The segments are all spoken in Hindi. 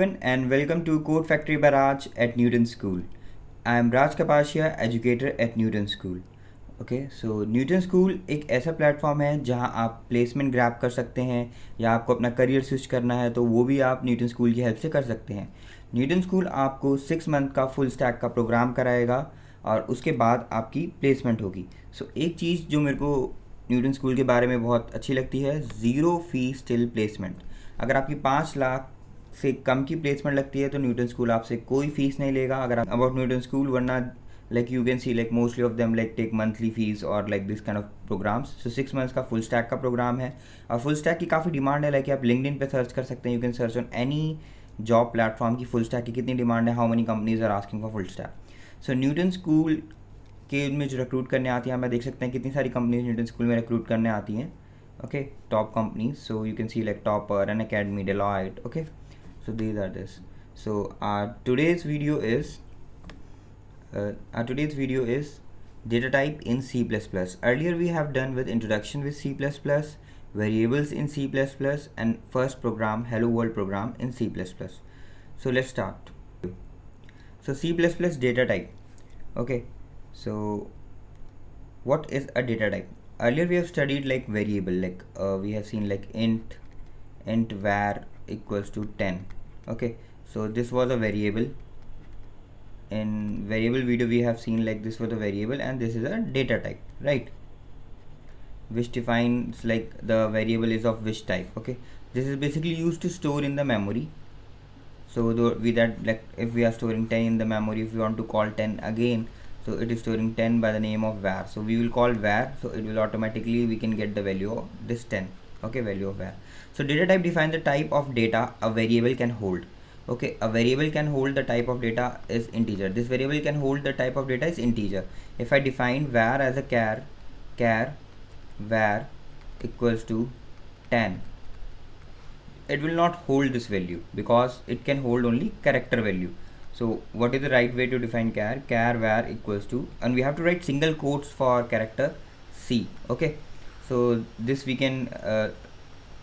everyone and welcome to Code Factory by Raj at Newton School. I am Raj Kapashia, educator at Newton School. So Newton School एक ऐसा प्लेटफॉर्म है जहां आप प्लेसमेंट ग्रैब कर सकते हैं या आपको अपना करियर स्विच करना है तो वो भी आप न्यूटन स्कूल की हेल्प से कर सकते हैं. न्यूटन स्कूल आपको 6 मंथ का फुल स्टैक का प्रोग्राम कराएगा और उसके बाद आपकी प्लेसमेंट होगी. एक चीज़ जो मेरे को न्यूटन स्कूल के बारे में बहुत अच्छी लगती है, ज़ीरो फीस टिल प्लेसमेंट. अगर आपकी 5 लाख से कम की प्लेसमेंट लगती है तो न्यूटन स्कूल आपसे कोई फीस नहीं लेगा. अगर आप अबाउट न्यूटन स्कूल, वरना like you can see like mostly of them like take monthly fees or like this kind of programs. 6 months का full stack का प्रोग्राम है और full stack की काफ़ी डिमांड है. लाइक आप LinkedIn पे सर्च कर सकते हैं, you can search on any job platform की full stack की कितनी डिमांड है, how many companies are asking for full stack. So Newton School के में जो रिक्रूट करने आती हैं, मैं देख सकते हैं कितनी सारी कंपनीज न्यूटन स्कूल में रिक्रूट करने आती हैं. Okay, top companies. So you can see like Toppr, Unacademy, Deloitte. Okay, so these are this. So today's video is data type in C++. Earlier we have done with introduction with C++, variables in C++, and first program, hello world program in C++. So let's start. So C++ data type. Okay, so what is a data type? Earlier we have studied like variable, like we have seen like int var equals to 10. Okay, so this was a variable. In variable video we have seen like this was a variable and this is a data type, right? Which defines like the variable is of which type. Okay, this is basically used to store in the memory. So with that, like if we are storing 10 in the memory, if we want to call 10 again, so it is storing 10 by the name of var. So we will call var, so it will automatically, we can get the value of this 10. Okay, value of var. So data type defines the type of data a variable can hold. Okay, a variable can hold the type of data is integer. This variable can hold the type of data is integer. If I define var as a char var equals to 10, it will not hold this value because it can hold only character value. So what is the right way to define char var equals to, and we have to write single quotes for character C. Okay, so this we can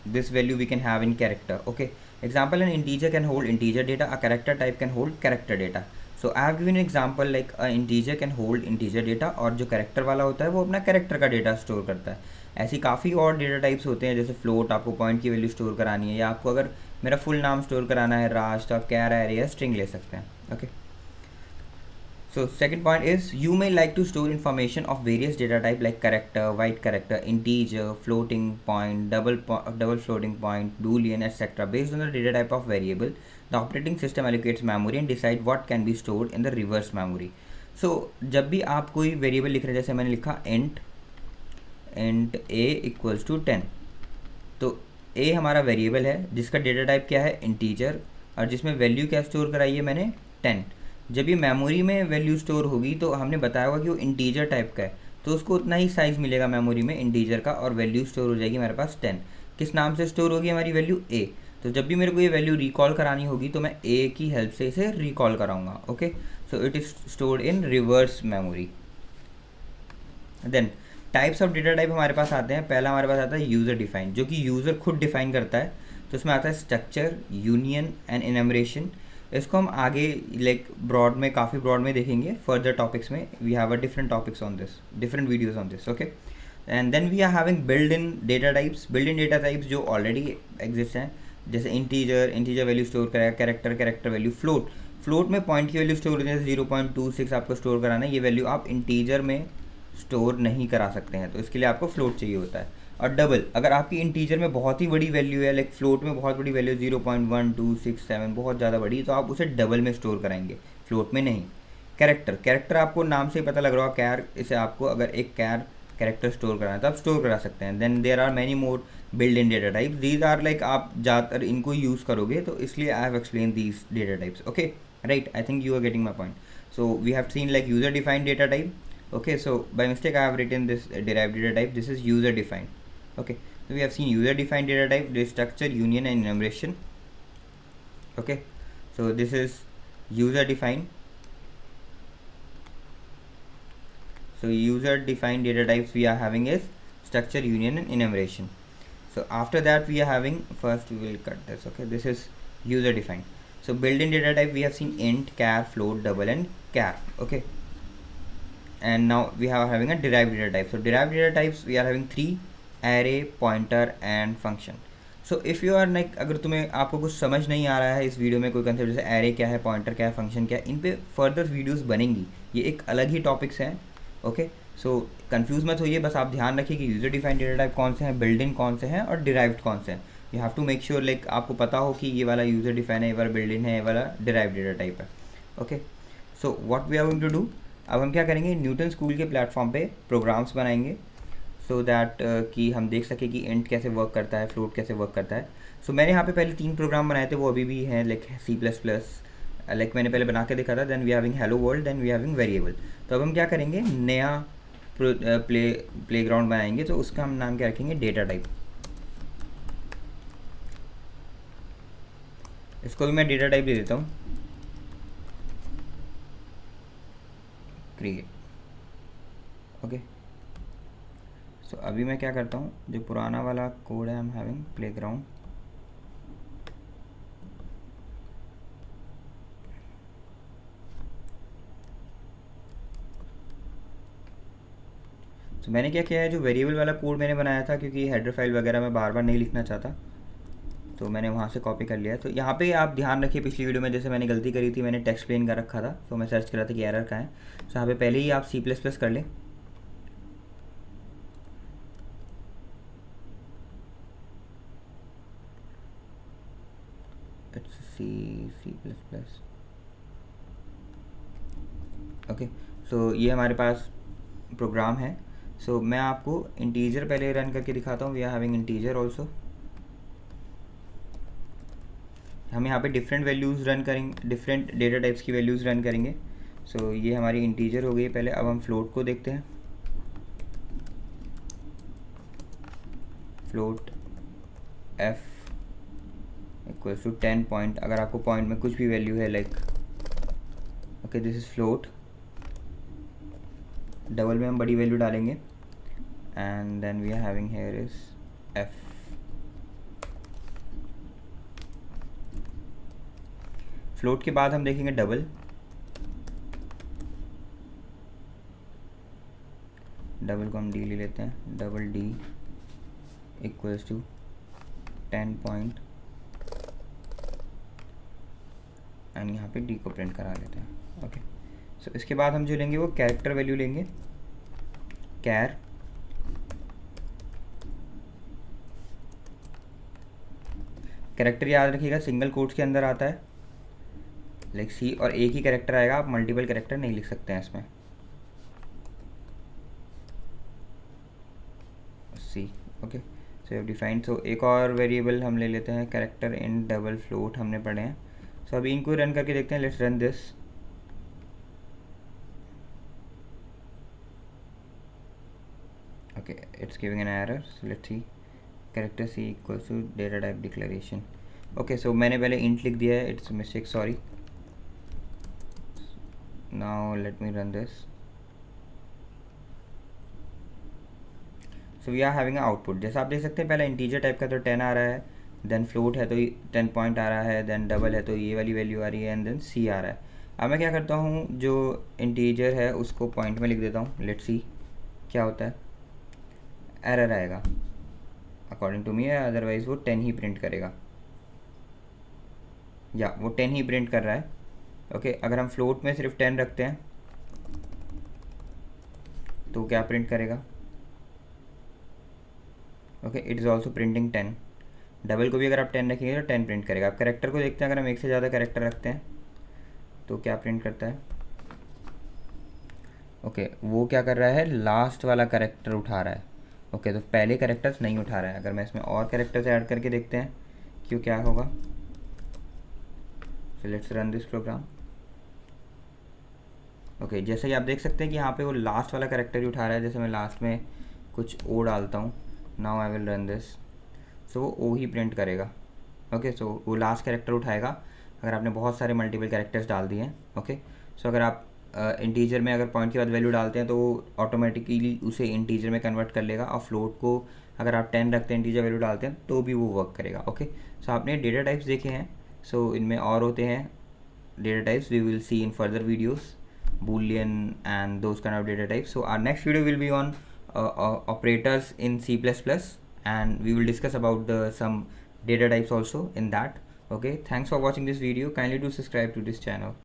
this value we can have in character. Okay, example, an integer can hold integer data, a character type can hold character data. So I have given an example like a integer can hold integer data और जो character वाला होता है वो अपना character का data store करता है. ऐसी काफ़ी और डेटा टाइप्स होते हैं, जैसे फ्लोट, आपको पॉइंट की वैल्यू स्टोर करानी है, या आपको अगर मेरा फुल नाम स्टोर कराना है राज, तो आप कैर, एरे या स्ट्रिंग ले सकते हैं. Okay, so second point is you may like to store information of various data type like character, wide character, integer, floating point, double floating point, Boolean etcetera. Based on the data type of variable the operating system allocates memory and decide what can be stored in the reserved memory. So जब भी आप कोई वेरिएबल लिख रहे हैं, जैसे मैंने लिखा इंट a इक्वल्स टू 10, तो a हमारा वेरिएबल है जिसका डेटा टाइप क्या है, इंटीजर, और जिसमें वैल्यू क्या स्टोर कराई है मैंने, 10. जब ये मेमोरी में वैल्यू स्टोर होगी तो हमने बताया होगा कि वो इंटीजर टाइप का है, तो उसको उतना ही साइज़ मिलेगा मेमोरी में इंटीजर का, और वैल्यू स्टोर हो जाएगी हमारे पास 10. किस नाम से स्टोर होगी हमारी वैल्यू, a. तो जब भी मेरे को ये वैल्यू रिकॉल करानी होगी तो मैं a की हेल्प से इसे रिकॉल कराऊंगा. Okay, so it is stored in reverse memory. Then types of data type हमारे पास आते हैं. पहला हमारे पास आता है यूज़र डिफाइन, जो कि यूज़र खुद डिफाइन करता है. तो उसमें आता है स्ट्रक्चर, यूनियन एंड इनमरेशन. इसको हम आगे लाइक ब्रॉड में, काफ़ी ब्रॉड में देखेंगे फर्दर टॉपिक्स में. We have a different topics on this, different videos on this. Okay, and then we are having build in data types. Build in data types जो ऑलरेडी एग्जिस्ट हैं, जैसे इंटीजर वैल्यू स्टोर करेगा, कैरेक्टर वैल्यू, फ्लोट में पॉइंट की वैल्यू स्टोर होती है, 0.26 आपको स्टोर कराना है. ये वैल्यू आप इंटीजर में स्टोर नहीं करा सकते हैं, तो इसके लिए आपको फ्लोट चाहिए होता है. और डबल, अगर आपकी इंटीजर में बहुत ही बड़ी वैल्यू है, लाइक फ्लोट में बहुत बड़ी वैल्यू 0.1267, बहुत ज़्यादा बड़ी, तो आप उसे डबल में स्टोर कराएंगे, फ्लोट में नहीं. कैरेक्टर आपको नाम से ही पता लग रहा है, कैर, इसे आपको अगर एक कैरेक्टर स्टोर कराना है तो आप स्टोर करा सकते हैं. Then there are many more build in data types. These are like आप ज़्यादातर इनको यूज़ करोगे, तो इसलिए I have explain these data types. Okay, right, I think you are getting my point. So we have seen like user defined data type. Okay, so by mistake I have written this derived data type. This is user defined. Okay, so we have seen user defined data type, this structure, union and enumeration. Okay, so this is user defined. So user defined data types we are having is structure, union and enumeration. So after that we are having, first we will cut this. Okay, this is user defined. So built-in data type, we have seen int, char, float, double, and char. Okay. And now we are having a derived data type. So derived data types, we are having 3: array, pointer, and function. So if you are like, अगर तुम्हें आपको कुछ समझ नहीं आ रहा है इस वीडियो में कोई कंसेप्ट, जैसे एरे क्या है, पॉइंटर क्या है, फंक्शन क्या है, इन पे फर्दर वीडियोस बनेंगी, ये एक अलग ही टॉपिक्स हैं. ओके, सो कंफ्यूज मत होइए, बस आप ध्यान रखिए कि यूजर डिफाइंड डेटा टाइप कौन से हैं, बिल्ड इन कौन से हैं, और डिराइव्ड कौन से हैं. You have to make sure like आपको पता हो कि ये वाला यूजर डिफाइन है, ये वाला बिल्ड इन है, ये वाला डिराइव्ड डेटा टाइप है. Okay, so what we are going to do, अब हम क्या करेंगे, न्यूटन स्कूल के प्लेटफॉर्म पे प्रोग्राम्स बनाएंगे सो दैट कि हम देख सकें कि इंट कैसे वर्क करता है, फ्लोट कैसे वर्क करता है. सो मैंने यहाँ पे पहले 3 प्रोग्राम बनाए थे, वो अभी भी हैं, लाइक C++, लाइक मैंने पहले बना के दिखा था. Then we having hello world, then we having variable. तो अब हम क्या करेंगे, नया प्लेग्राउंड बनाएंगे, तो उसका हम नाम क्या रखेंगे, डेटा टाइप. इसको भी मैं डेटा टाइप दे देता हूँ, क्रिएट. ओके, सो अभी मैं क्या करता हूँ, जो पुराना वाला कोड है, आई एम हैविंग प्लेग्राउंड. तो मैंने क्या किया है, जो वेरिएबल वाला कोड मैंने बनाया था, क्योंकि हेडर फाइल वगैरह मैं बार बार नहीं लिखना चाहता, तो मैंने वहाँ से कॉपी कर लिया. तो यहाँ पे आप ध्यान रखिए, पिछली वीडियो में जैसे मैंने गलती करी थी, मैंने टेक्स्ट प्लेन का रखा था, तो मैं सर्च कर रहा था कि एरर कहाँ है. तो यहाँ पे पहले ही आप C++ कर लें. C++. ओके, सो ये हमारे पास प्रोग्राम है. सो मैं आपको इंटीजर पहले रन करके दिखाता हूँ. We are having integer also. हम यहाँ पे डिफरेंट वैल्यूज़ रन करेंगे, डिफरेंट डेटा टाइप्स की वैल्यूज़ रन करेंगे. सो ये हमारी इंटीजर हो गई पहले. अब हम फ्लोट को देखते हैं. Float f equals to 10 point. अगर आपको पॉइंट में कुछ भी वैल्यू है, like okay, this is float. Double में हम बड़ी वैल्यू डालेंगे, and then we are having here is f. Float के बाद हम देखेंगे डबल. डबल को हम d ले लेते हैं. Double d equals to 10 point, एंड यहाँ पे d को प्रिंट करा लेते हैं. ओके, सो इसके बाद हम जो लेंगे वो कैरेक्टर वैल्यू लेंगे. कैर कैरेक्टर याद रखिएगा सिंगल कोट्स के अंदर आता है, लाइक सी, और एक ही कैरेक्टर आएगा, आप मल्टीपल कैरेक्टर नहीं लिख सकते हैं इसमें. सी. ओके, सो डिफाइन. सो एक और वेरिएबल हम ले लेते हैं, कैरेक्टर इन डबल फ्लोट हमने पढ़े हैं. सो अभी इनको रन करके देखते हैं. Let's run this. okay, it's giving an error. So let's see, character c equals to data type declaration. okay, so मैंने पहले int लिख दिया है, it's a mistake, sorry. now let me run this. so we are having an output. जैसा आप देख सकते हैं, पहले integer टाइप का तो 10 आ रहा है, देन फ्लोट है तो 10 पॉइंट आ रहा है, देन डबल है तो ये वाली वैल्यू आ रही है, एंड देन c आ रहा है. अब मैं क्या करता हूँ, जो इंटीजर है उसको पॉइंट में लिख देता हूँ. लेट्स सी क्या होता है. एरर आएगा अकॉर्डिंग टू मी, अदरवाइज वो 10 ही प्रिंट करेगा, या वो 10 ही प्रिंट कर रहा है. ओके, अगर हम फ्लोट में सिर्फ 10 रखते हैं तो क्या प्रिंट करेगा. Okay, it is also printing 10. Double को भी अगर आप 10 रखेंगे तो 10 प्रिंट करेगा. आप कैरेक्टर को देखते हैं, अगर हम एक से ज़्यादा कैरेक्टर रखते हैं तो क्या प्रिंट करता है. ओके, वो क्या कर रहा है, लास्ट वाला कैरेक्टर उठा रहा है. ओके, तो पहले कैरेक्टर्स नहीं उठा रहा है. अगर मैं इसमें और कैरेक्टर्स ऐड करके देखते हैं क्यों क्या होगा. So let's run this program. Okay, जैसे कि आप देख सकते हैं कि यहाँ पे वो लास्ट वाला कैरेक्टर ही उठा रहा है. जैसे मैं लास्ट में कुछ ओ डालता हूँ, now I will run this. So वो ओ ही प्रिंट करेगा. ओके, सो वो लास्ट कैरेक्टर उठाएगा अगर आपने बहुत सारे मल्टीपल कैरेक्टर्स डाल दिए हैं. ओके, सो अगर आप इंटीजर में अगर पॉइंट के बाद वैल्यू डालते हैं तो वो ऑटोमेटिकली उसे इंटीजर में कन्वर्ट कर लेगा, और फ्लोट को अगर आप 10 रखते हैं, इंटीजर वैल्यू डालते हैं तो भी वो वर्क करेगा. ओके, सो आपने डेटा टाइप्स देखे हैं. So इनमें और होते हैं data types, we will see in further videos, boolean and those kind of data types. So our next video will be on operators in C++, and we will discuss about some data types also in that. Okay, thanks for watching this video. Kindly do subscribe to this channel.